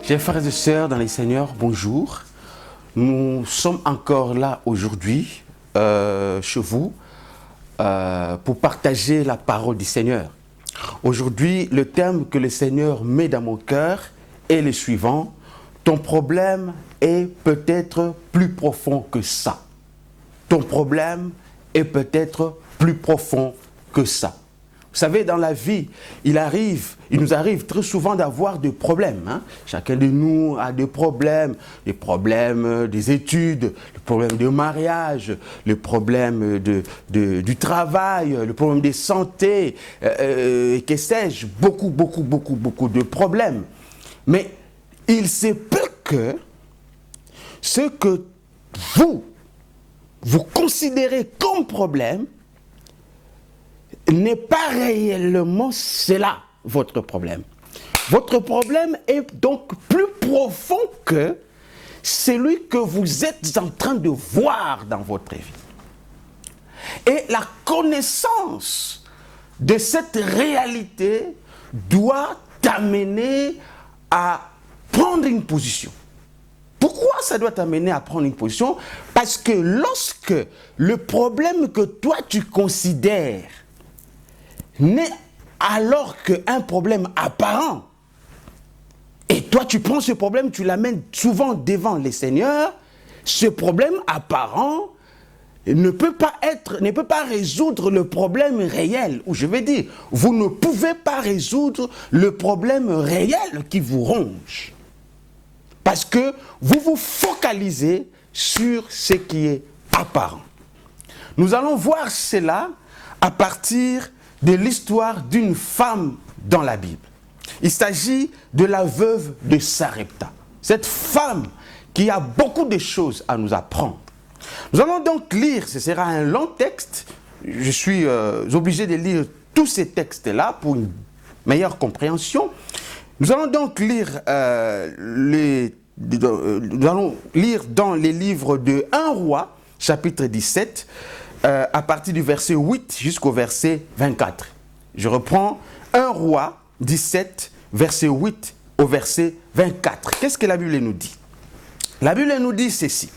Chers frères et sœurs dans les Seigneurs, bonjour. Nous sommes encore là aujourd'hui chez vous pour partager la parole du Seigneur. Aujourd'hui, le thème que le Seigneur met dans mon cœur est le suivant. Ton problème est peut-être plus profond que ça. Ton problème est peut-être plus profond que ça. Vous savez, dans la vie, il nous arrive très souvent d'avoir des problèmes. Hein? Chacun de nous a des problèmes des études, les problèmes de mariage, les problèmes du travail, le problème de santé, que sais-je, beaucoup de problèmes. Mais il se peut que ce que vous considérez comme problème n'est pas réellement cela, votre problème. Votre problème est donc plus profond que celui que vous êtes en train de voir dans votre vie. Et la connaissance de cette réalité doit t'amener à prendre une position. Pourquoi ça doit t'amener à prendre une position? Parce que lorsque le problème que toi tu considères n'est alors qu'un problème apparent, et toi tu prends ce problème, tu l'amènes souvent devant les seigneurs, ce problème apparent ne peut pas résoudre le problème réel. Ou je vais dire, vous ne pouvez pas résoudre le problème réel qui vous ronge. Parce que vous vous focalisez sur ce qui est apparent. Nous allons voir cela à partir de l'histoire d'une femme dans la Bible. Il s'agit de la veuve de Sarepta. Cette femme qui a beaucoup de choses à nous apprendre. Nous allons donc lire, ce sera un long texte. Je suis obligé de lire tous ces textes-là pour une meilleure compréhension. Nous allons donc lire, dans les livres de 1 Roi, chapitre 17, à partir du verset 8 jusqu'au verset 24. Je reprends 1 Roi 17, verset 8 au verset 24. Qu'est-ce que la Bible nous dit? La Bible nous dit ceci.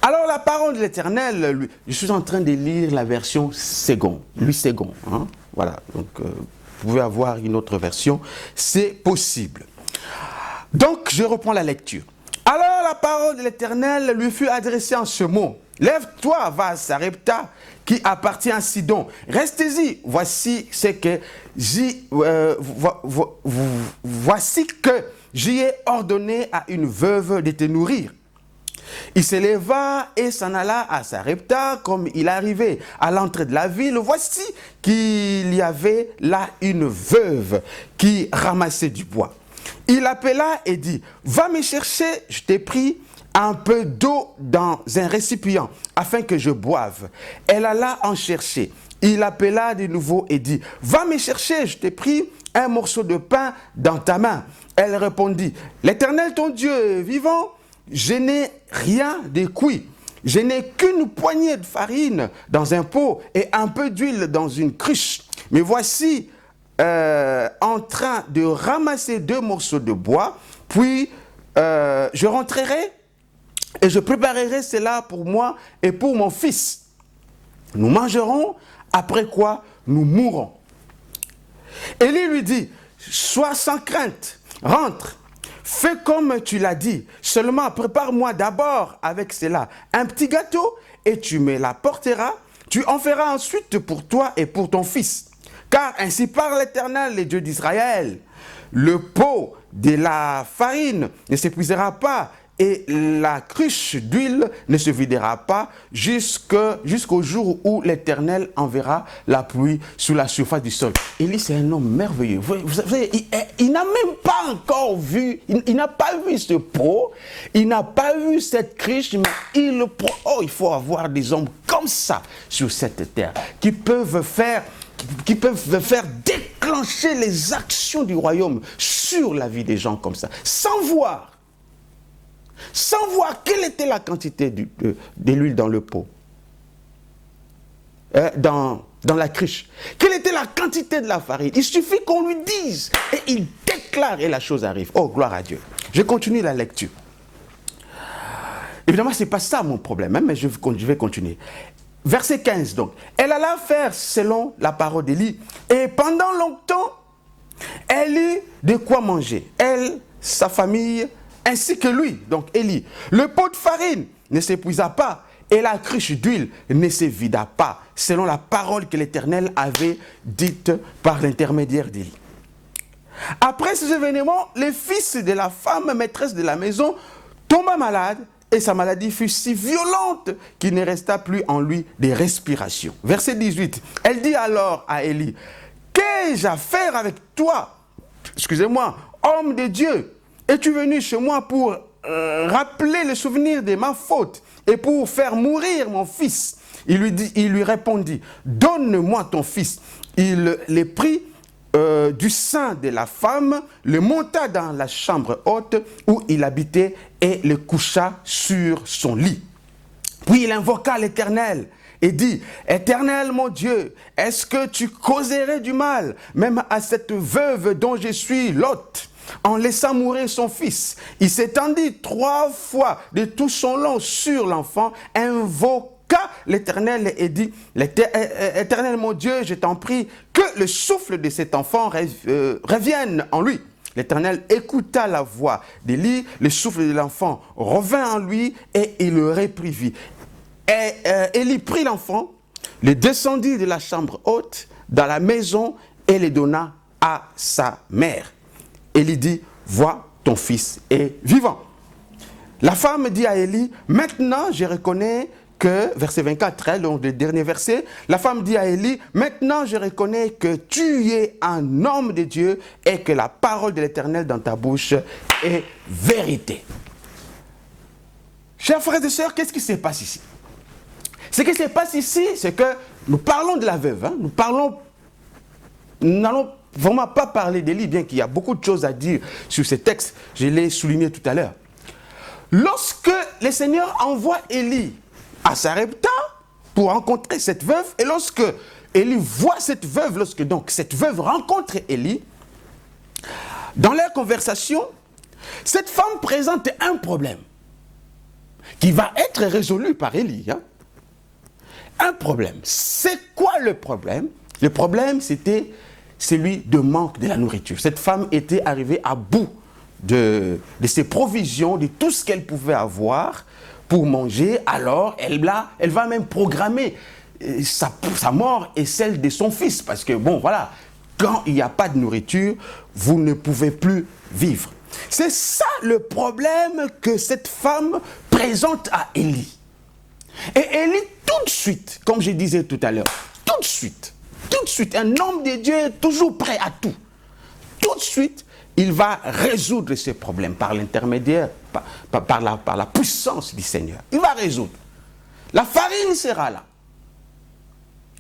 Alors la parole de l'Éternel, je suis en train de lire la version second, Louis second. Hein? Voilà, donc vous pouvez avoir une autre version, c'est possible. Donc je reprends la lecture. Alors la parole de l'Éternel lui fut adressée en ce mot. Lève-toi, va à Sarepta, qui appartient à Sidon. Restez-y. Voici que j'y ai ordonné à une veuve de te nourrir. Il se leva et s'en alla à Sarepta comme il arrivait à l'entrée de la ville. Voici qu'il y avait là une veuve qui ramassait du bois. Il appela et dit, va me chercher, je t'ai pris, un peu d'eau dans un récipient, afin que je boive. Elle alla en chercher. Il appela de nouveau et dit, va me chercher, je t'ai pris un morceau de pain dans ta main. Elle répondit, l'Éternel ton Dieu est vivant, je n'ai rien de cuit. Je n'ai qu'une poignée de farine dans un pot et un peu d'huile dans une cruche. Mais voici en train de ramasser 2 morceaux de bois, puis je rentrerai et je préparerai cela pour moi et pour mon fils. Nous mangerons, après quoi nous mourrons. Élie lui dit, sois sans crainte, rentre, fais comme tu l'as dit, seulement prépare-moi d'abord avec cela un petit gâteau et tu me l'apporteras, tu en feras ensuite pour toi et pour ton fils. Car ainsi parle l'Éternel, le Dieu d'Israël, le pot de la farine ne s'épuisera pas et la cruche d'huile ne se videra pas jusqu'au jour où l'Éternel enverra la pluie sur la surface du sol. Élie, c'est un homme merveilleux. Vous savez, il n'a même pas encore vu, il n'a pas vu ce pot, il n'a pas vu cette cruche, mais il faut avoir des hommes comme ça sur cette terre qui peuvent faire déclencher les actions du royaume sur la vie des gens comme ça, sans voir quelle était la quantité de l'huile dans le pot, dans la cruche, quelle était la quantité de la farine. Il suffit qu'on lui dise et il déclare et la chose arrive. Oh, gloire à Dieu. Je continue la lecture. Évidemment, ce n'est pas ça mon problème, hein, mais je vais continuer. Verset 15, donc. Elle alla faire selon la parole d'Élie, et pendant longtemps, elle eut de quoi manger. Elle, sa famille, ainsi que lui, donc Élie. Le pot de farine ne s'épuisa pas, et la cruche d'huile ne se vida pas, selon la parole que l'Éternel avait dite par l'intermédiaire d'Élie. Après ces événements, le fils de la femme maîtresse de la maison tomba malade, et sa maladie fut si violente qu'il ne resta plus en lui de respiration. Verset 18. Elle dit alors à Élie, « Qu'ai-je à faire avec toi, excusez-moi, homme de Dieu? Es-tu venu chez moi pour rappeler le souvenir de ma faute et pour faire mourir mon fils ?» Il lui répondit, « Donne-moi ton fils. » Il les prit du sein de la femme, le monta dans la chambre haute où il habitait et le coucha sur son lit. Puis il invoqua l'Éternel et dit, « Éternel mon Dieu, est-ce que tu causerais du mal, même à cette veuve dont je suis l'hôte, en laissant mourir son fils ?» Il s'étendit 3 fois de tout son long sur l'enfant, invoqua l'Éternel et dit, « Éternel mon Dieu, je t'en prie, que le souffle de cet enfant revienne en lui. » L'Éternel écouta la voix d'Élie, le souffle de l'enfant revint en lui et il le réprit. Et Élie prit l'enfant, le descendit de la chambre haute dans la maison et le donna à sa mère. Élie dit, « Vois, ton fils est vivant. » La femme dit à Élie, « Maintenant je reconnais que, verset 24, donc le dernier verset, la femme dit à Élie, « Maintenant je reconnais que tu es un homme de Dieu et que la parole de l'Éternel dans ta bouche est vérité. » Chers frères et sœurs, qu'est-ce qui se passe ici? Ce qui se passe ici, c'est que nous parlons de la veuve, hein, nous n'allons vraiment pas parler d'Élie, bien qu'il y a beaucoup de choses à dire sur ces textes, je l'ai souligné tout à l'heure. Lorsque le Seigneur envoie Élie à Sarepta pour rencontrer cette veuve, et lorsque Élie voit cette veuve, lorsque donc cette veuve rencontre Élie, dans leur conversation, cette femme présente un problème qui va être résolu par Élie. Hein? Un problème. C'est quoi le problème? Le problème, c'était celui de manque de la nourriture. Cette femme était arrivée à bout de ses provisions, de tout ce qu'elle pouvait avoir pour manger, alors elle va même programmer sa mort et celle de son fils. Parce que, bon, voilà, quand il n'y a pas de nourriture, vous ne pouvez plus vivre. C'est ça le problème que cette femme présente à Élie. Et Élie, tout de suite, comme je disais tout à l'heure, tout de suite, un homme de Dieu est toujours prêt à tout. Tout de suite, il va résoudre ces problèmes par l'intermédiaire, par la puissance du Seigneur. Il va résoudre. La farine sera là.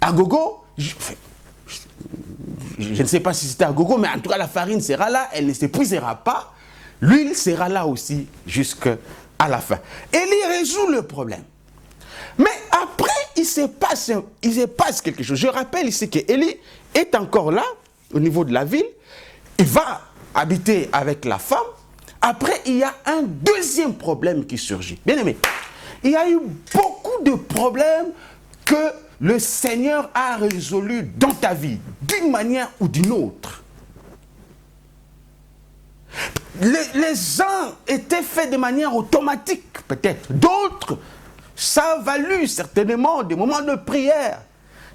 À gogo, je ne sais pas si c'était à gogo, mais en tout cas la farine sera là, elle ne s'épuisera pas. L'huile sera là aussi jusqu'à la fin. Élie résout le problème. Mais après, il se passe quelque chose. Je rappelle ici qu'Élie est encore là, au niveau de la ville. Il va habiter avec la femme. Après, il y a un deuxième problème qui surgit. Bien aimé, il y a eu beaucoup de problèmes que le Seigneur a résolus dans ta vie, d'une manière ou d'une autre. Les uns étaient faits de manière automatique, peut-être. D'autres, ça a valu certainement des moments de prière,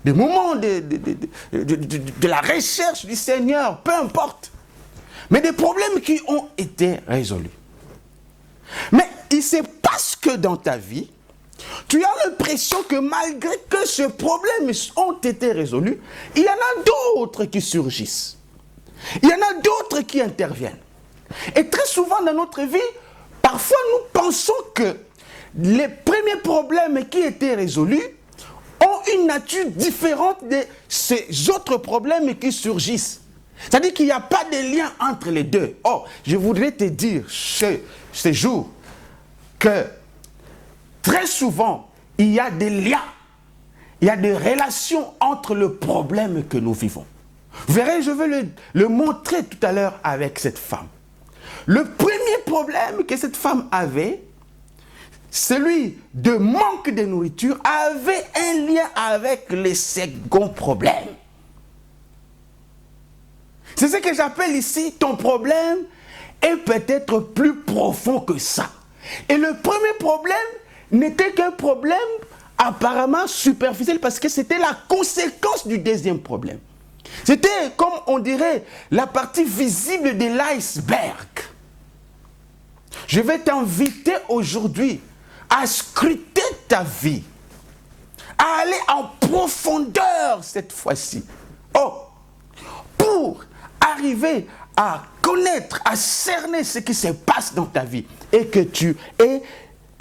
des moments de la recherche du Seigneur, peu importe. Mais des problèmes qui ont été résolus. Mais il se passe que dans ta vie, tu as l'impression que malgré que ces problèmes ont été résolus, il y en a d'autres qui surgissent. Il y en a d'autres qui interviennent. Et très souvent dans notre vie, parfois nous pensons que les premiers problèmes qui étaient résolus ont une nature différente de ces autres problèmes qui surgissent. C'est-à-dire qu'il n'y a pas de lien entre les deux. Or, je voudrais te dire ce jour que très souvent, il y a des liens, il y a des relations entre le problème que nous vivons. Vous verrez, je vais le montrer tout à l'heure avec cette femme. Le premier problème que cette femme avait, celui de manque de nourriture, avait un lien avec les seconds problèmes. C'est ce que j'appelle ici, ton problème est peut-être plus profond que ça. Et le premier problème n'était qu'un problème apparemment superficiel parce que c'était la conséquence du deuxième problème. C'était, comme on dirait, la partie visible de l'iceberg. Je vais t'inviter aujourd'hui à scruter ta vie, à aller en profondeur cette fois-ci. Oh, pour arriver à connaître, à cerner ce qui se passe dans ta vie et que tu aies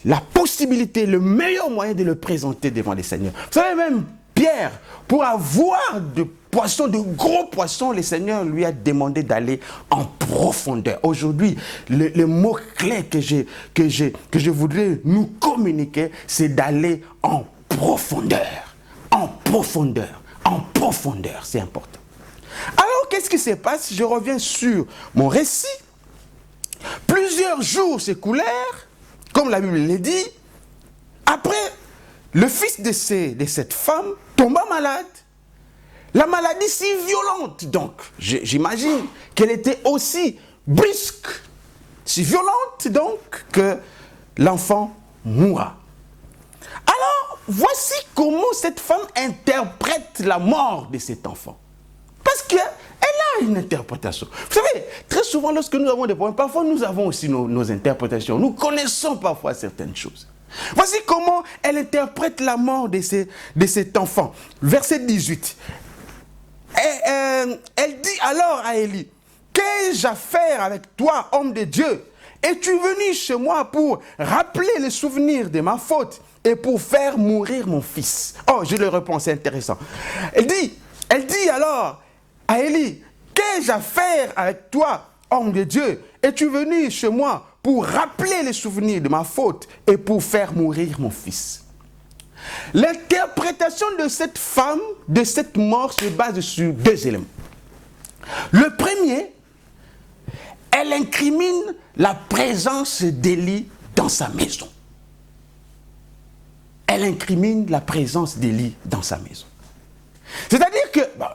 la possibilité, le meilleur moyen de le présenter devant les seigneurs. Vous savez, même Pierre, pour avoir de poissons, de gros poissons, le Seigneur lui a demandé d'aller en profondeur. Aujourd'hui, le mot-clé que je voudrais nous communiquer, c'est d'aller en profondeur. En profondeur. En profondeur, c'est important. Alors, qu'est-ce qui se passe? Je reviens sur mon récit. Plusieurs jours s'écoulèrent, comme la Bible le dit. Après, le fils de cette femme tomba malade. La maladie si violente, donc, j'imagine qu'elle était aussi brusque, si violente, donc, que l'enfant mourra. Alors, voici comment cette femme interprète la mort de cet enfant. Parce qu'elle a une interprétation. Vous savez, très souvent, lorsque nous avons des problèmes, parfois nous avons aussi nos interprétations. Nous connaissons parfois certaines choses. Voici comment elle interprète la mort de cet enfant. Verset 18. Elle dit alors à Élie, qu'ai-je à faire avec toi, homme de Dieu? Es-tu venu chez moi pour rappeler le souvenir de ma faute et pour faire mourir mon fils? Oh, je le réponds, c'est intéressant. Elle dit alors à Élie, qu'ai-je à faire avec toi, homme de Dieu? Es-tu venu chez moi pour rappeler les souvenirs de ma faute et pour faire mourir mon fils? L'interprétation de cette femme, de cette mort, se base sur deux éléments. Le premier, elle incrimine la présence d'Élie dans sa maison. Elle incrimine la présence d'Élie dans sa maison. C'est-à-dire que, bon,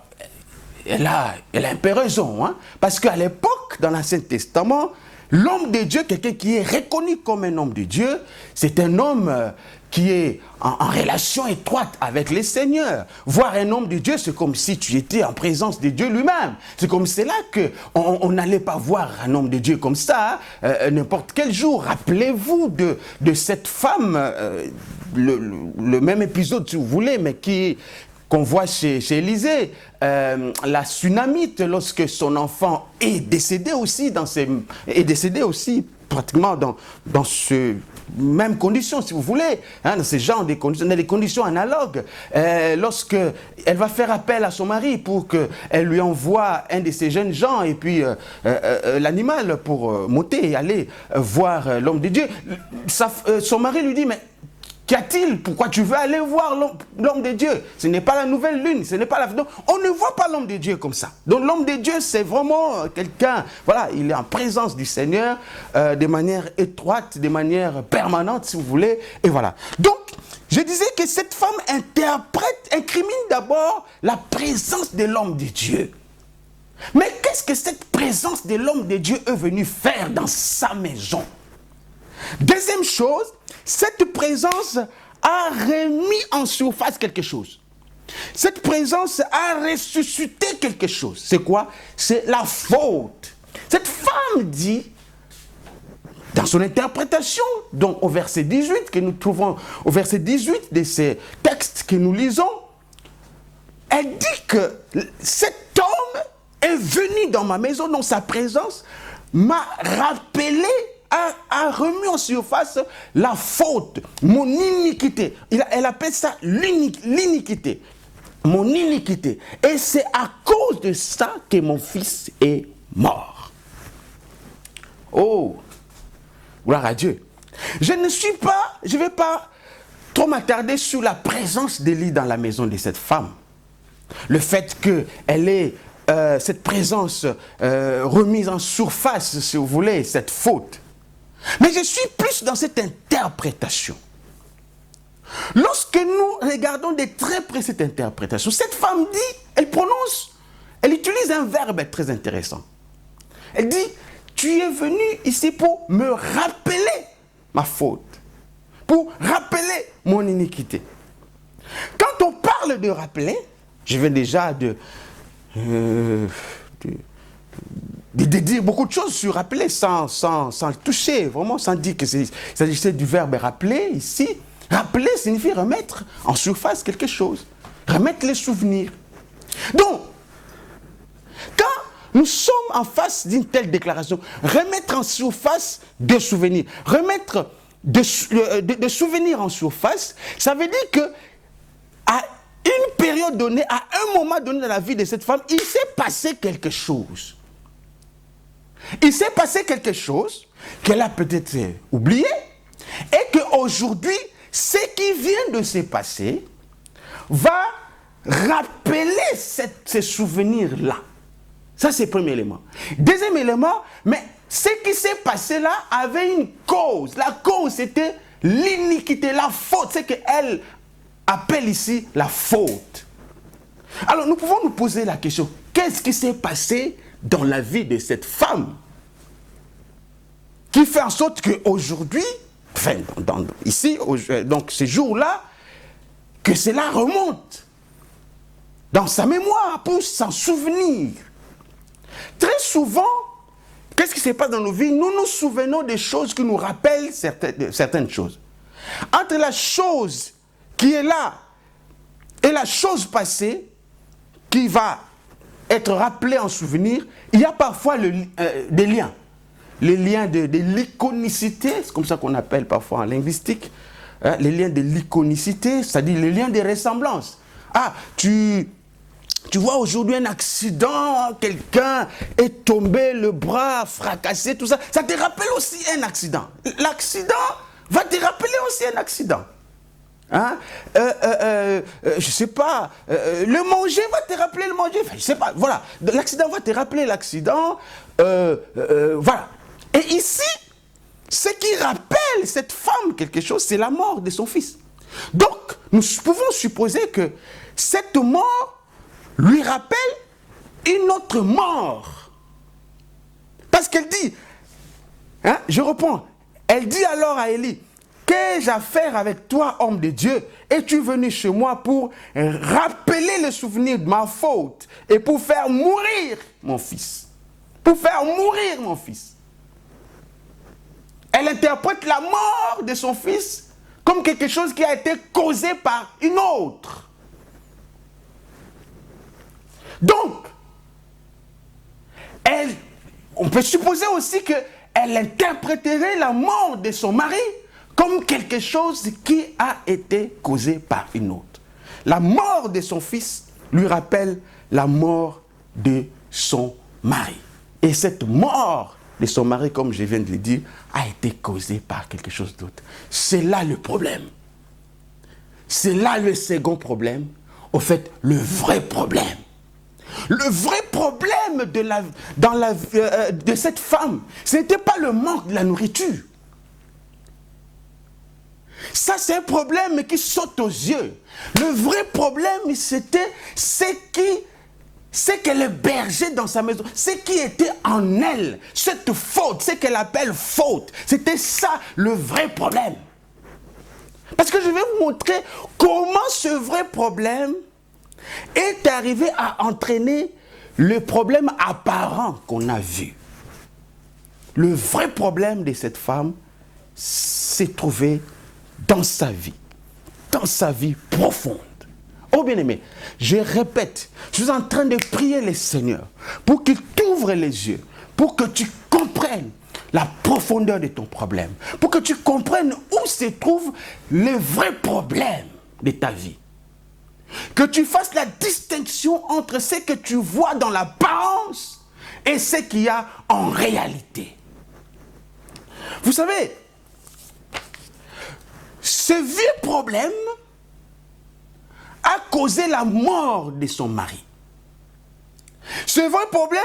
elle a un peu raison, hein, parce qu'à l'époque, dans l'Ancien Testament, l'homme de Dieu, quelqu'un qui est reconnu comme un homme de Dieu, c'est un homme qui est en relation étroite avec les seigneurs. Voir un homme de Dieu, c'est comme si tu étais en présence de Dieu lui-même. C'est comme cela qu'on n'allait pas voir un homme de Dieu comme ça, n'importe quel jour. Rappelez-vous de cette femme, le même épisode si vous voulez, mais qu'on voit chez Élisée, la Sunamite, lorsque son enfant est décédé aussi, pratiquement dans ce même condition, si vous voulez, hein, dans ce genre de conditions, dans des conditions analogues, lorsque elle va faire appel à son mari pour qu'elle lui envoie un de ces jeunes gens et puis l'animal pour monter et aller voir l'homme de Dieu, son mari lui dit, mais qu'y a-t-il? Pourquoi tu veux aller voir l'homme de Dieu? Ce n'est pas la nouvelle lune, ce n'est pas la... Donc, on ne voit pas l'homme de Dieu comme ça. Donc l'homme de Dieu, c'est vraiment quelqu'un, voilà, il est en présence du Seigneur de manière étroite, de manière permanente, si vous voulez, et voilà. Donc, je disais que cette femme incrimine d'abord la présence de l'homme de Dieu. Mais qu'est-ce que cette présence de l'homme de Dieu est venue faire dans sa maison? Deuxième chose, cette présence a remis en surface quelque chose. Cette présence a ressuscité quelque chose. C'est quoi? C'est la faute. Cette femme dit, dans son interprétation, donc au verset 18, que nous trouvons au verset 18 de ces textes que nous lisons, elle dit que cet homme est venu dans ma maison, dans sa présence, m'a rappelé, a remis en surface la faute, mon iniquité. Elle appelle ça l'iniquité. Mon iniquité. Et c'est à cause de ça que mon fils est mort. Oh, gloire à Dieu. Je ne vais pas trop m'attarder sur la présence d'Élie dans la maison de cette femme. Le fait qu'elle ait cette présence remise en surface, si vous voulez, cette faute. Mais je suis plus dans cette interprétation. Lorsque nous regardons de très près cette interprétation, cette femme dit, elle utilise un verbe très intéressant. Elle dit, tu es venu ici pour me rappeler ma faute, pour rappeler mon iniquité. Quand on parle de rappeler, je viens déjà de dire beaucoup de choses sur rappeler sans le toucher, vraiment sans dire que s'agissait du verbe rappeler ici. Rappeler signifie remettre en surface quelque chose, remettre les souvenirs. Donc, quand nous sommes en face d'une telle déclaration, remettre en surface des souvenirs, remettre des souvenirs en surface, ça veut dire que à une période donnée, à un moment donné dans la vie de cette femme, il s'est passé quelque chose. Il s'est passé quelque chose qu'elle a peut-être oublié et qu'aujourd'hui, ce qui vient de se passer va rappeler ces souvenirs-là. Ça, c'est le premier élément. Deuxième élément, mais ce qui s'est passé là avait une cause. La cause, c'était l'iniquité, la faute. C'est qu'elle appelle ici la faute. Alors, nous pouvons nous poser la question, qu'est-ce qui s'est passé dans la vie de cette femme qui fait en sorte qu'aujourd'hui, enfin, ici, donc ces jours-là, que cela remonte dans sa mémoire pour s'en souvenir. Très souvent, qu'est-ce qui se passe dans nos vies? Nous nous souvenons des choses qui nous rappellent certaines choses. Entre la chose qui est là et la chose passée qui va être rappelée en souvenir, il y a parfois des liens. Les liens de l'iconicité, c'est comme ça qu'on appelle parfois en linguistique, hein, les liens de l'iconicité, c'est-à-dire les liens de ressemblance. Ah, tu vois aujourd'hui un accident, quelqu'un est tombé, le bras fracassé, tout ça, ça te rappelle aussi un accident. L'accident va te rappeler aussi un accident. Hein? Je sais pas, le manger va te rappeler le manger, enfin, je sais pas, voilà, l'accident va te rappeler l'accident, voilà. Et ici, ce qui rappelle cette femme quelque chose, c'est la mort de son fils. Donc, nous pouvons supposer que cette mort lui rappelle une autre mort. Parce qu'elle dit, hein, je reprends, elle dit alors à Élie, qu'ai-je à faire avec toi, homme de Dieu? Es-tu venu chez moi pour rappeler le souvenir de ma faute et pour faire mourir mon fils? Pour faire mourir mon fils. Elle interprète la mort de son fils comme quelque chose qui a été causé par une autre. Donc, on peut supposer aussi qu'elle interpréterait la mort de son mari comme quelque chose qui a été causé par une autre. La mort de son fils lui rappelle la mort de son mari. Et cette mort de son mari, comme je viens de le dire, a été causée par quelque chose d'autre. C'est là le problème. C'est là le second problème. Au fait, le vrai problème. Le vrai problème de cette femme, ce n'était pas le manque de la nourriture. Ça, c'est un problème qui saute aux yeux. Le vrai problème, c'était ce qu'elle hébergeait dans sa maison, ce qui était en elle, cette faute, ce qu'elle appelle faute. C'était ça le vrai problème. Parce que je vais vous montrer comment ce vrai problème est arrivé à entraîner le problème apparent qu'on a vu. Le vrai problème de cette femme s'est trouvé dans sa vie profonde. Oh bien-aimé, je répète, je suis en train de prier le Seigneur pour qu'il t'ouvre les yeux, pour que tu comprennes la profondeur de ton problème, pour que tu comprennes où se trouve le vrai problème de ta vie. Que tu fasses la distinction entre ce que tu vois dans l'apparence et ce qu'il y a en réalité. Vous savez, ce vieux problème a causé la mort de son mari. Ce vrai problème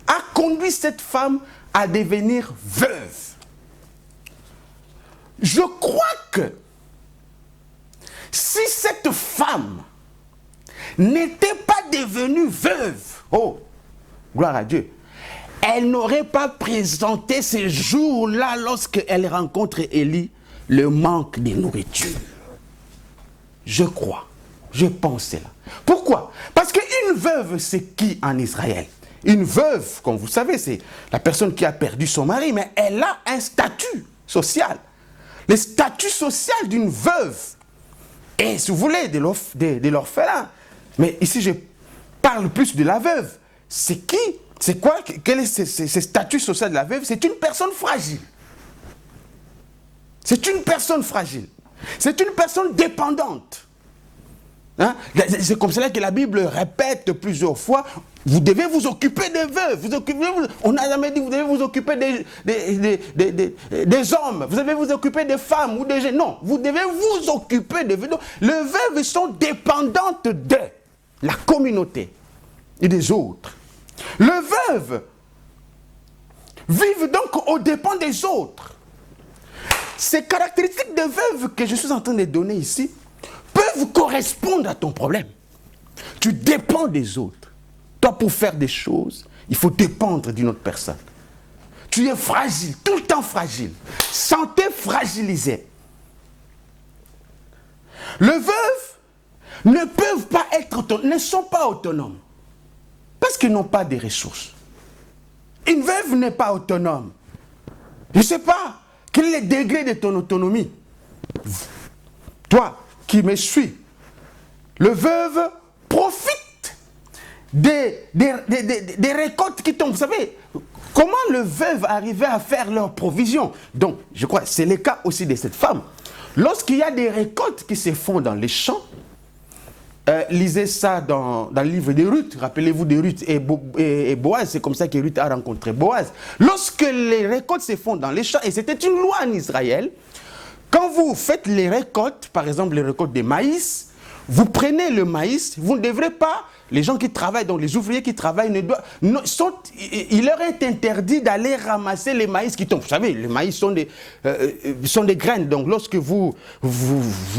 a conduit cette femme à devenir veuve. Je crois que si cette femme n'était pas devenue veuve, oh, gloire à Dieu, elle n'aurait pas présenté ces jours-là lorsqu'elle rencontre Élie, le manque de nourriture. Je crois, je pense cela. Pourquoi? Parce qu'une veuve, c'est qui en Israël? Une veuve, comme vous savez, c'est la personne qui a perdu son mari, mais elle a un statut social. Le statut social d'une veuve. Et si vous voulez, de l'orphelin. Mais ici, je parle plus de la veuve. C'est qui? C'est quoi? Quel est ce statut social de la veuve? C'est une personne fragile. C'est une personne fragile. C'est une personne dépendante. Hein? C'est comme cela que la Bible répète plusieurs fois, vous devez vous occuper des veuves. On n'a jamais dit vous devez vous occuper des hommes, vous devez vous occuper des femmes ou des jeunes. Non, vous devez vous occuper des veuves. Les veuves sont dépendantes de la communauté et des autres. Les veuves vivent donc aux dépens des autres. Ces caractéristiques de veuve que je suis en train de donner ici peuvent correspondre à ton problème. Tu dépends des autres. Toi, pour faire des choses, il faut dépendre d'une autre personne. Tu es fragile, tout le temps fragile. Santé fragilisée. Les veuves ne peuvent pas être autonomes, ne sont pas autonomes. Parce qu'ils n'ont pas de ressources. Une veuve n'est pas autonome. Je ne sais pas quel est le degré de ton autonomie. Toi qui me suis, le veuve profite des récoltes qui tombent. Vous savez, comment le veuve arrivait à faire leurs provisions? Donc, je crois que c'est le cas aussi de cette femme. Lorsqu'il y a des récoltes qui se font dans les champs, lisez ça dans le livre de Ruth. Rappelez-vous de Ruth et Boaz. C'est comme ça que Ruth a rencontré Boaz. Lorsque les récoltes se font dans les champs, et c'était une loi en Israël, quand vous faites les récoltes, par exemple les récoltes de maïs, vous prenez le maïs, vous ne devrez pas, les gens qui travaillent, donc les ouvriers qui travaillent, il leur est interdit d'aller ramasser les maïs qui tombent. Vous savez, les maïs sont des graines, donc lorsque vous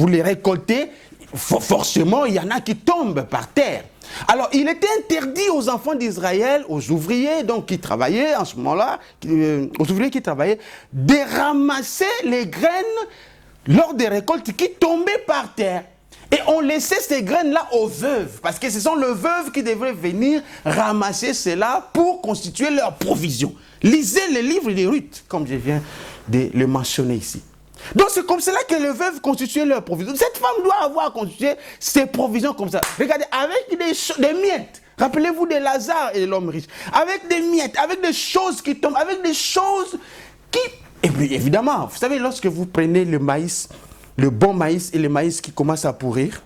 les récoltez, forcément, il y en a qui tombent par terre. Alors, il était interdit aux enfants d'Israël, aux ouvriers donc, qui travaillaient en ce moment-là, aux ouvriers qui travaillaient, de ramasser les graines lors des récoltes qui tombaient par terre. Et on laissait ces graines-là aux veuves, parce que ce sont les veuves qui devraient venir ramasser cela pour constituer leur provision. Lisez le livre de Ruth, comme je viens de le mentionner ici. Donc c'est comme cela que les veuves constituaient leur provision. Cette femme doit avoir constitué ses provisions comme ça. Regardez, avec des miettes. Rappelez-vous de Lazare et de l'homme riche. Avec des miettes, avec des choses qui tombent, avec des choses qui... Et puis évidemment, vous savez, lorsque vous prenez le maïs, le bon maïs et le maïs qui commence à pourrir,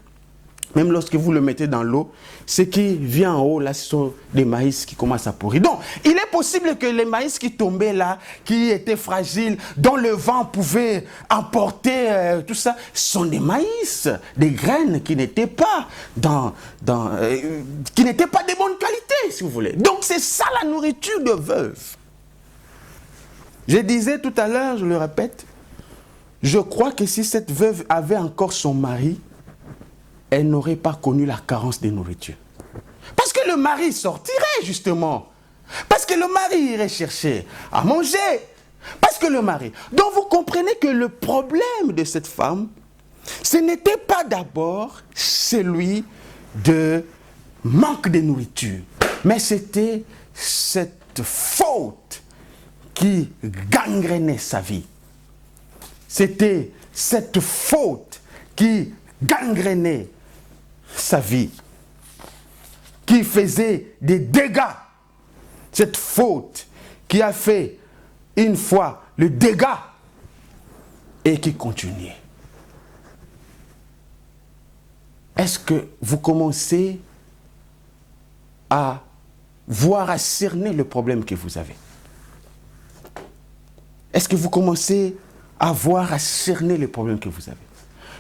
même lorsque vous le mettez dans l'eau, ce qui vient en haut, là, ce sont des maïs qui commencent à pourrir. Donc, il est possible que les maïs qui tombaient là, qui étaient fragiles, dont le vent pouvait emporter tout ça, sont des maïs, des graines qui n'étaient pas qui n'étaient pas de bonne qualité, si vous voulez. Donc, c'est ça la nourriture de veuve. Je disais tout à l'heure, je le répète, je crois que si cette veuve avait encore son mari, elle n'aurait pas connu la carence de nourriture. Parce que le mari sortirait, justement. Parce que le mari irait chercher à manger. Parce que le mari... Donc vous comprenez que le problème de cette femme, ce n'était pas d'abord celui de manque de nourriture, mais c'était cette faute qui gangrénait sa vie. C'était cette faute qui gangrénait sa vie, qui faisait des dégâts. Cette faute qui a fait une fois le dégât et qui continuait. Est-ce que vous commencez à voir, à cerner le problème que vous avez? Est-ce que vous commencez à voir, à cerner le problème que vous avez?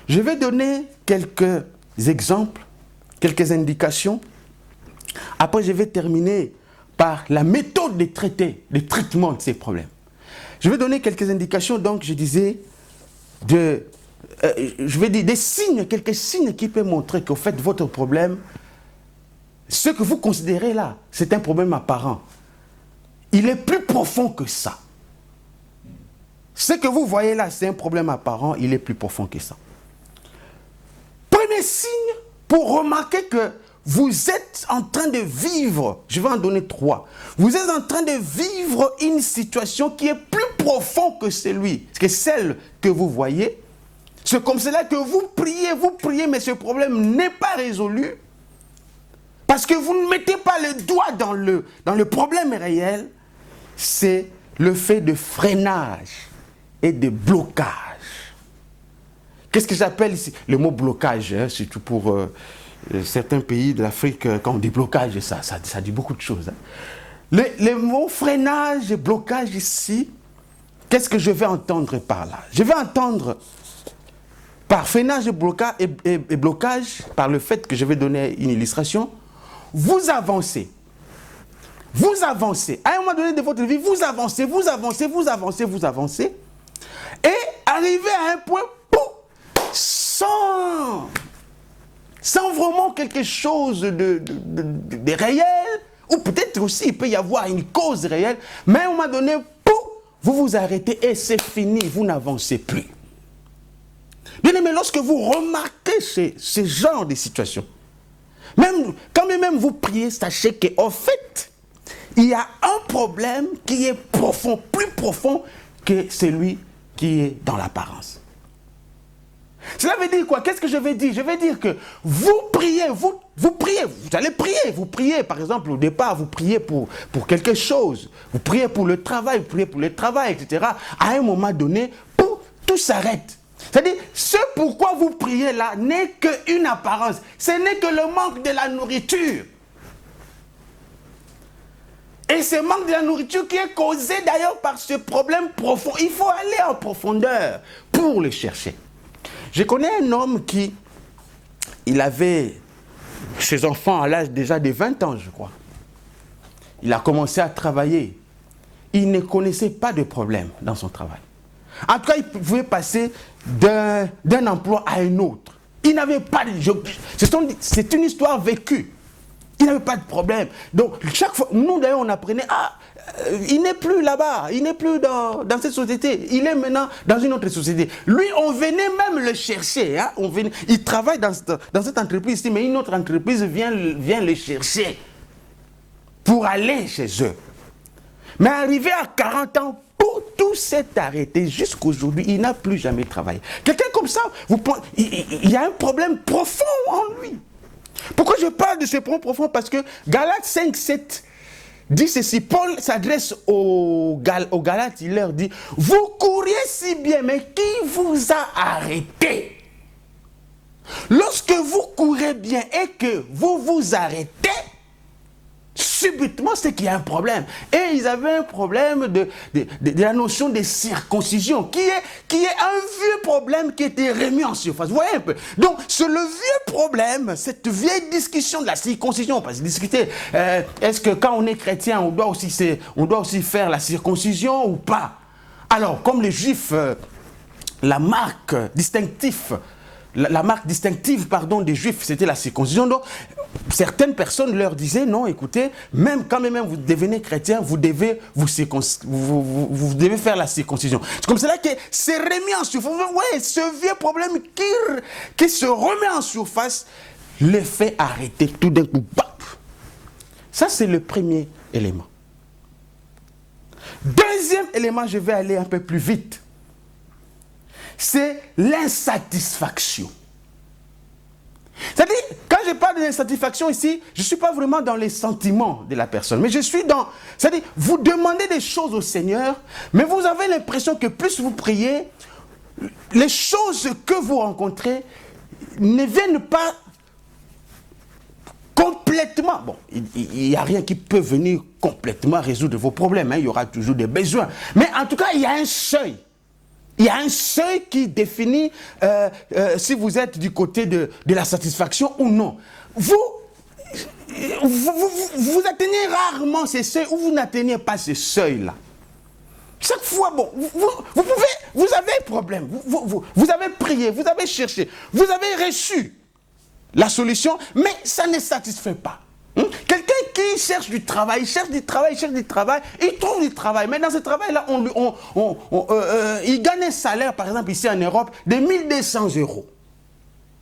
Je vais donner quelques exemples, quelques indications Après, je vais terminer par la méthode de traitement de ces problèmes. Je vais donner quelques indications, donc je disais, je vais dire des signes, quelques signes qui peuvent montrer qu'au fait, votre problème, ce que vous considérez là, c'est un problème apparent. Il est plus profond que ça. Ce que vous voyez là, c'est un problème apparent, il est plus profond que ça. Premier signe pour remarquer que vous êtes en train de vivre, je vais en donner 3. Vous êtes en train de vivre une situation qui est plus profonde que celle que vous voyez. C'est comme cela que vous priez, mais ce problème n'est pas résolu. Parce que vous ne mettez pas le doigt dans le problème réel. C'est le fait de freinage et de blocage. Qu'est-ce que j'appelle ici? Le mot blocage, hein, surtout pour certains pays de l'Afrique, quand on dit blocage, ça dit beaucoup de choses. Hein. Les mots freinage et blocage ici, qu'est-ce que je vais entendre par là? Je vais entendre par freinage et blocage, par le fait que je vais donner une illustration, vous avancez. Vous avancez. À un moment donné de votre vie, vous avancez. Et arrivez à un point, sans vraiment quelque chose de réel, ou peut-être aussi il peut y avoir une cause réelle, mais à un moment donné, vous vous arrêtez et c'est fini, vous n'avancez plus. Bien aimé, lorsque vous remarquez ce genre de situation, quand même vous priez, sachez qu'en fait, il y a un problème qui est profond, plus profond que celui qui est dans l'apparence. Cela veut dire quoi? Qu'est-ce que je vais dire? Je vais dire que vous priez, vous allez prier, vous priez, par exemple, au départ, vous priez pour quelque chose, vous priez pour le travail, etc. À un moment donné, tout s'arrête. C'est-à-dire, ce pourquoi vous priez là n'est qu'une apparence, ce n'est que le manque de la nourriture. Et ce manque de la nourriture qui est causé d'ailleurs par ce problème profond. Il faut aller en profondeur pour le chercher. Je connais un homme il avait ses enfants à l'âge déjà de 20 ans, je crois. Il a commencé à travailler. Il ne connaissait pas de problème dans son travail. En tout cas, il pouvait passer d'un emploi à un autre. Il n'avait pas de... C'est une histoire vécue. Il n'avait pas de problème. Donc, chaque fois, nous d'ailleurs, on apprenait, il n'est plus là-bas, il n'est plus dans cette société, il est maintenant dans une autre société. Lui, on venait même le chercher. Hein? Il travaille dans cette entreprise ici, mais une autre entreprise vient le chercher pour aller chez eux. Mais arrivé à 40 ans, tout s'est arrêté jusqu'aujourd'hui, il n'a plus jamais travaillé. Quelqu'un comme ça, il y a un problème profond en lui. Pourquoi je parle de ce point profond? Parce que Galates 5, 7 dit ceci. Paul s'adresse aux Galates, il leur dit, vous couriez si bien, mais qui vous a arrêté? Lorsque vous courez bien et que vous vous arrêtez, subitement, c'est qu'il y a un problème. Et ils avaient un problème de la notion de circoncision, qui est un vieux problème qui était remis en surface. Vous voyez un peu? Donc, c'est le vieux problème, cette vieille discussion de la circoncision. Parce que discuter, est-ce que quand on est chrétien, on doit aussi faire la circoncision ou pas? Alors, comme les Juifs, la marque distinctive des Juifs, c'était la circoncision. Donc, certaines personnes leur disaient, non, écoutez, quand même vous devenez chrétien, vous devez faire la circoncision. C'est comme cela que c'est remis en surface. Ouais, ce vieux problème qui se remet en surface, le fait arrêter tout d'un coup. Bap. Ça, c'est le premier élément. Deuxième élément, je vais aller un peu plus vite. C'est l'insatisfaction. C'est-à-dire, quand je parle de l'insatisfaction ici, je ne suis pas vraiment dans les sentiments de la personne, mais je suis dans... C'est-à-dire, vous demandez des choses au Seigneur, mais vous avez l'impression que plus vous priez, les choses que vous rencontrez ne viennent pas complètement... Bon, il n'y a rien qui peut venir complètement résoudre vos problèmes, hein, il y aura toujours des besoins. Mais en tout cas, il y a un seuil. Il y a un seuil qui définit si vous êtes du côté de la satisfaction ou non. vous atteignez rarement ces seuils ou vous n'atteignez pas ces seuils-là. Chaque fois, bon, vous avez un problème, vous avez prié, vous avez cherché, vous avez reçu la solution, mais ça ne satisfait pas. Quelqu'un qui cherche du travail, il trouve du travail, mais dans ce travail-là, il gagne un salaire, par exemple, ici en Europe, de 1200 €.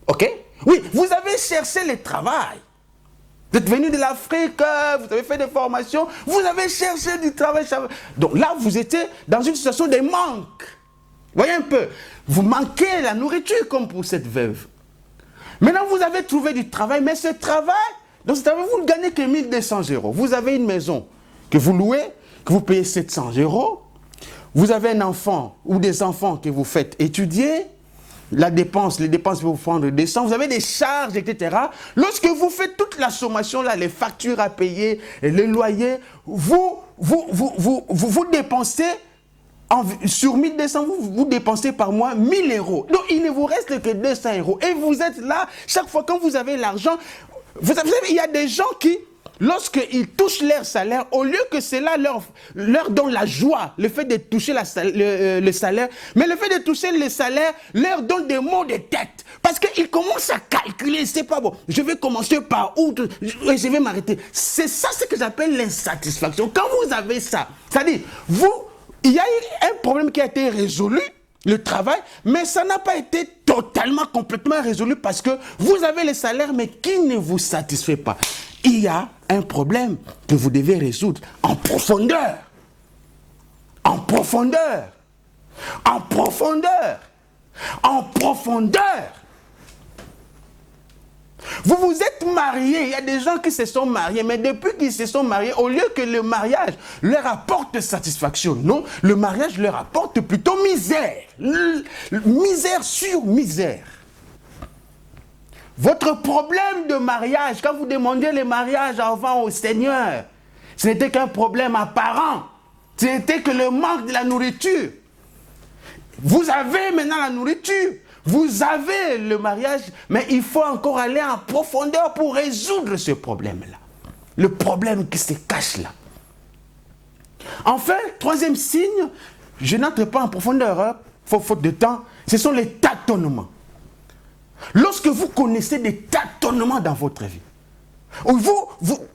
Ok? Oui, vous avez cherché le travail. Vous êtes venu de l'Afrique, vous avez fait des formations, vous avez cherché du travail. Donc là, vous étiez dans une situation de manque. Voyez un peu, vous manquez la nourriture comme pour cette veuve. Maintenant, vous avez trouvé du travail, mais ce travail, vous ne gagnez que 1200 €. Vous avez une maison que vous louez, que vous payez 700 €. Vous avez un enfant ou des enfants que vous faites étudier. Les dépenses pour vous prendre des cents, vous avez des charges, etc. Lorsque vous faites toute la sommation, là, les factures à payer, les loyers, vous dépensez, sur 1200, vous dépensez par mois 1000 €. Donc, il ne vous reste que 200 €. Et vous êtes là, chaque fois quand vous avez l'argent, vous savez, il y a des gens qui, lorsqu'ils touchent leur salaire, au lieu que cela leur donne la joie, le fait de toucher le salaire, mais le fait de toucher le salaire leur donne des maux de tête. Parce qu'ils commencent à calculer, c'est pas bon, je vais commencer par où, je vais m'arrêter. C'est ça ce que j'appelle l'insatisfaction. Quand vous avez ça, c'est-à-dire, il y a eu un problème qui a été résolu, le travail, mais ça n'a pas été totalement, complètement résolu parce que vous avez le salaire, mais qui ne vous satisfait pas. Il y a un problème que vous devez résoudre en profondeur. En profondeur. En profondeur. En profondeur. Vous vous êtes mariés, il y a des gens qui se sont mariés, mais depuis qu'ils se sont mariés, au lieu que le mariage leur apporte satisfaction, non, le mariage leur apporte plutôt misère. Misère sur misère. Votre problème de mariage, quand vous demandiez le mariage avant au Seigneur, ce n'était qu'un problème apparent. Ce n'était que le manque de la nourriture. Vous avez maintenant la nourriture. Vous avez le mariage, mais il faut encore aller en profondeur pour résoudre ce problème-là. Le problème qui se cache là. Enfin, troisième signe, je n'entre pas en profondeur, faute de temps, ce sont les tâtonnements. Lorsque vous connaissez des tâtonnements dans votre vie,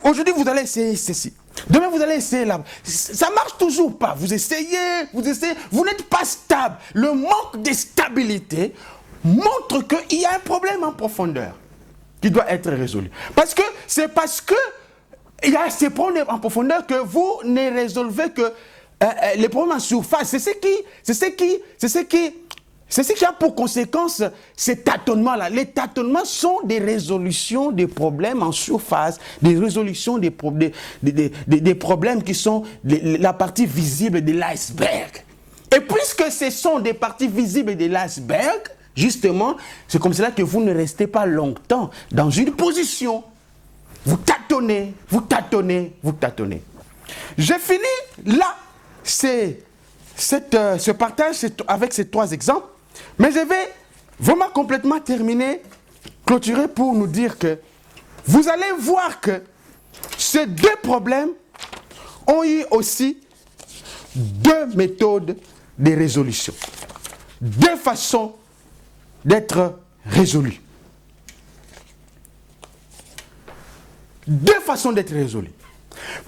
aujourd'hui vous allez essayer ceci, demain vous allez essayer là, ça ne marche toujours pas, vous essayez, vous n'êtes pas stable. Le manque de stabilité montre qu'il y a un problème en profondeur qui doit être résolu. C'est parce que il y a ces problèmes en profondeur que vous ne résolvez que les problèmes en surface. C'est ce qui a pour conséquence ces tâtonnements-là. Les tâtonnements sont des résolutions des problèmes en surface, des résolutions des problèmes qui sont la partie visible de l'iceberg. Et puisque ce sont des parties visibles de l'iceberg, justement, c'est comme cela que vous ne restez pas longtemps dans une position. Vous tâtonnez, vous tâtonnez, vous tâtonnez. J'ai fini là ce partage avec ces trois exemples, mais je vais vraiment complètement terminer, clôturer pour nous dire que vous allez voir que ces deux problèmes ont eu aussi deux méthodes de résolution, deux façons d'être résolus. Deux façons d'être résolus.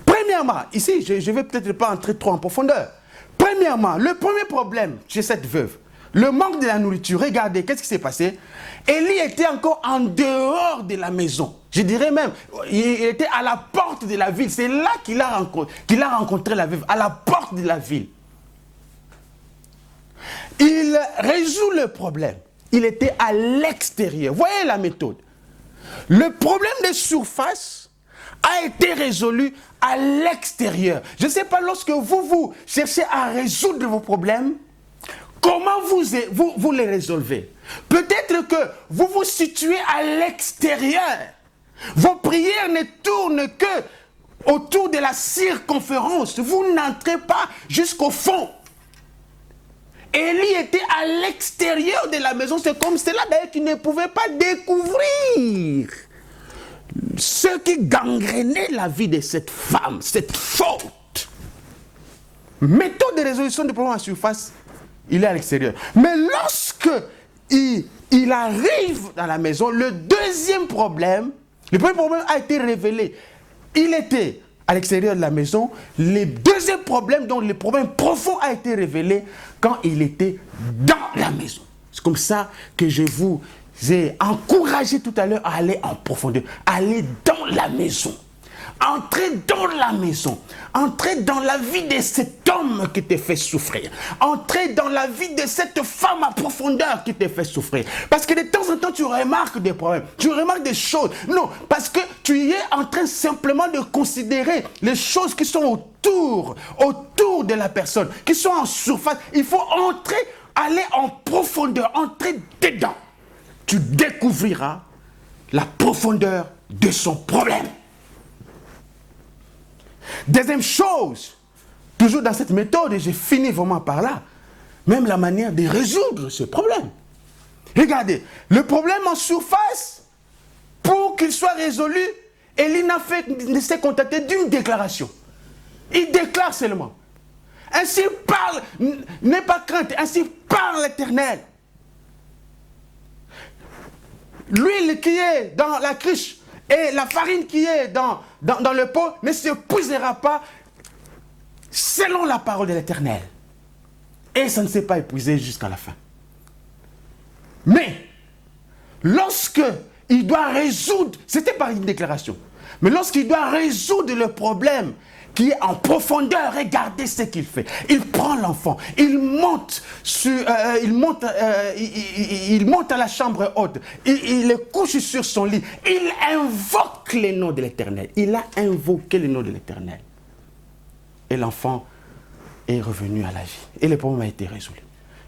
Premièrement, ici, je ne vais peut-être pas entrer trop en profondeur. Premièrement, le premier problème chez cette veuve, le manque de la nourriture. Regardez, qu'est-ce qui s'est passé? Élie était encore en dehors de la maison. Je dirais même, il était à la porte de la ville. C'est là qu'il a rencontré la veuve, à la porte de la ville. Il résout le problème. Il était à l'extérieur. Voyez la méthode. Le problème de surface a été résolu à l'extérieur. Je ne sais pas, lorsque vous cherchez à résoudre vos problèmes, comment vous les résolvez? Peut-être que vous vous situez à l'extérieur. Vos prières ne tournent que autour de la circonférence. Vous n'entrez pas jusqu'au fond. Élie était à l'extérieur de la maison. C'est comme cela d'ailleurs qu'il ne pouvait pas découvrir ce qui gangrénait la vie de cette femme, cette faute. Méthode de résolution des problèmes en surface, il est à l'extérieur. Mais lorsque il arrive dans la maison, le deuxième problème, le premier problème a été révélé. Il était à l'extérieur de la maison. Le deuxième problème, donc le problème profond, a été révélé quand il était dans la maison. C'est comme ça que je vous ai encouragé tout à l'heure à aller en profondeur, aller dans la maison. Entrez dans la maison. Entrez dans la vie de cet homme qui te fait souffrir. Entrez dans la vie de cette femme à profondeur qui te fait souffrir. Parce que de temps en temps, tu remarques des problèmes. Tu remarques des choses. Non, parce que tu es en train simplement de considérer les choses qui sont autour de la personne, qui sont en surface. Il faut entrer, aller en profondeur, entrer dedans. Tu découvriras la profondeur de son problème. Deuxième chose, toujours dans cette méthode, et j'ai fini vraiment par là, même la manière de résoudre ce problème. Regardez, le problème en surface, pour qu'il soit résolu, Élie ne s'est contenté d'une déclaration. Il déclare seulement. Ainsi parle, n'aie pas crainte, ainsi parle l'Éternel. L'huile qui est dans la cruche et la farine qui est dans le pot ne s'épuisera pas selon la parole de l'Éternel. Et ça ne s'est pas épuisé jusqu'à la fin. Mais, lorsque il doit résoudre, c'était par une déclaration, mais lorsqu'il doit résoudre le problème qui est en profondeur, regardez ce qu'il fait. Il prend l'enfant, il monte à la chambre haute, il le couche sur son lit, il invoque le nom de l'Éternel. Il a invoqué le nom de l'Éternel. Et l'enfant est revenu à la vie. Et le problème a été résolu.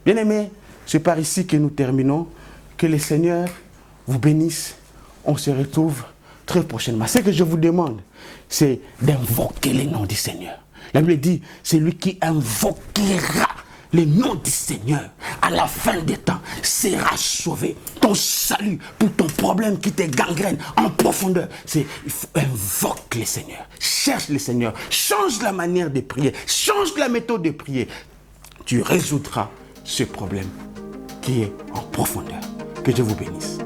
Bien-aimés, c'est par ici que nous terminons. Que le Seigneur vous bénisse. On se retrouve très prochainement. Ce que je vous demande, c'est d'invoquer le nom du Seigneur. La Bible dit, c'est lui qui invoquera le nom du Seigneur à la fin des temps sera sauvé. Ton salut pour ton problème qui te gangrène en profondeur, c'est il faut invoquer le Seigneur. Cherche le Seigneur. Change la manière de prier. Change la méthode de prier. Tu résoudras ce problème qui est en profondeur. Que Dieu vous bénisse.